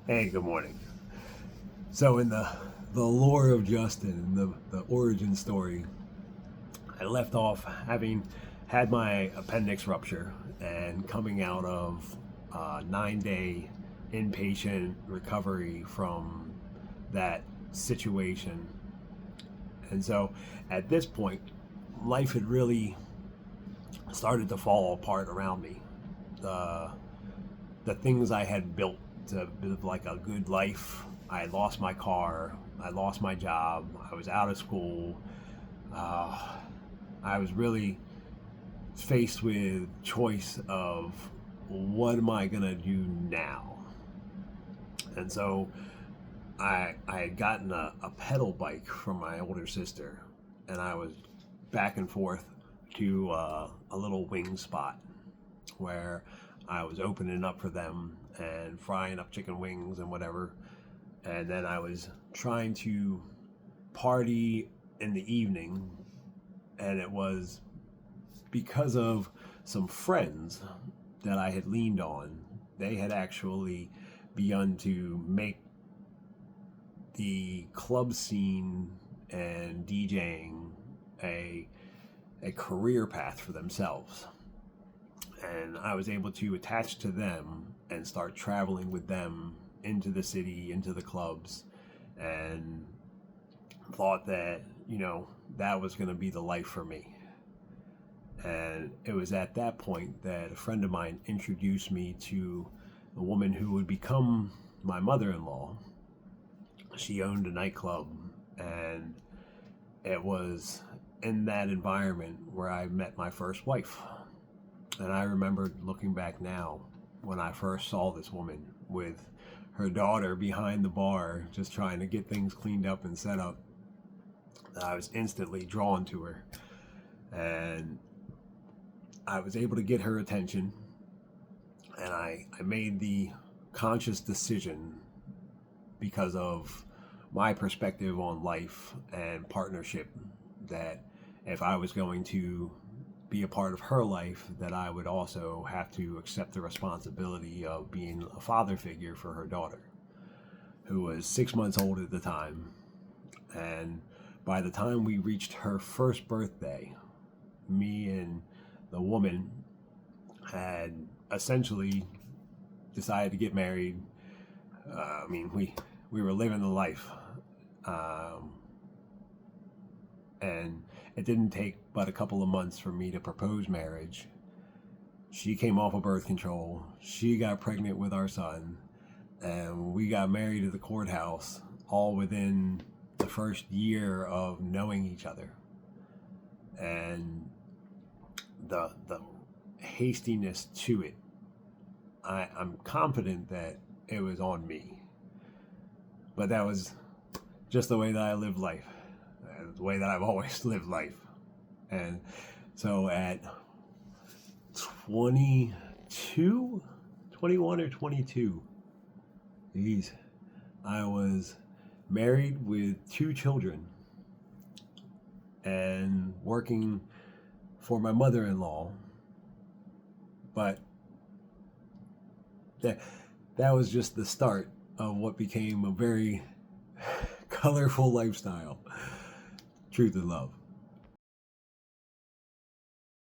Hey, good morning. So, in the lore of Justin, the origin story, I left off having had my appendix rupture and coming out of 9 day inpatient recovery from that situation. And so, at this point, life had really started to fall apart around me. The the things I had built to live like a good life. I lost my car. I lost my job. I was out of school. Uh, I was really faced with choice of what am I gonna do now. And so I had gotten a pedal bike from my older sister, and I was back and forth to a little wing spot where I was opening up for them and frying up chicken wings and whatever. And then I was trying to party in the evening, and it was because of some friends that I had leaned on. They had actually begun to make the club scene and DJing a a career path for themselves. And I was able to attach to them and start traveling with them into the city, into the clubs, and thought that, that was going to be the life for me. And it was at that point that a friend of mine introduced me to a woman who would become my mother in law. She owned a nightclub, and it was in that environment where I met my first wife. And I remember looking back now when I first saw this woman with her daughter behind the bar just trying to get things cleaned up and set up. I was instantly drawn to her. And I was able to get her attention. And I made the conscious decision because of my perspective on life and partnership that if I was going to be a part of her life, that I would also have to accept the responsibility of being a father figure for her daughter, who was 6 months old at the time. And by the time we reached her first birthday, me and the woman had essentially decided to get married. We were living the life. Um, and it didn't take but a couple of months for me to propose marriage. She came off of birth control. She got pregnant with our son, and we got married at the courthouse all within the first year of knowing each other. And the hastiness to it, I'm confident that it was on me, but that was just the way that I lived life, the way that I've always lived life. And so at 22, 21 or 22, geez, I was married with two children and working for my mother-in-law. But that was just the start of what became a very colorful lifestyle. Truth and love.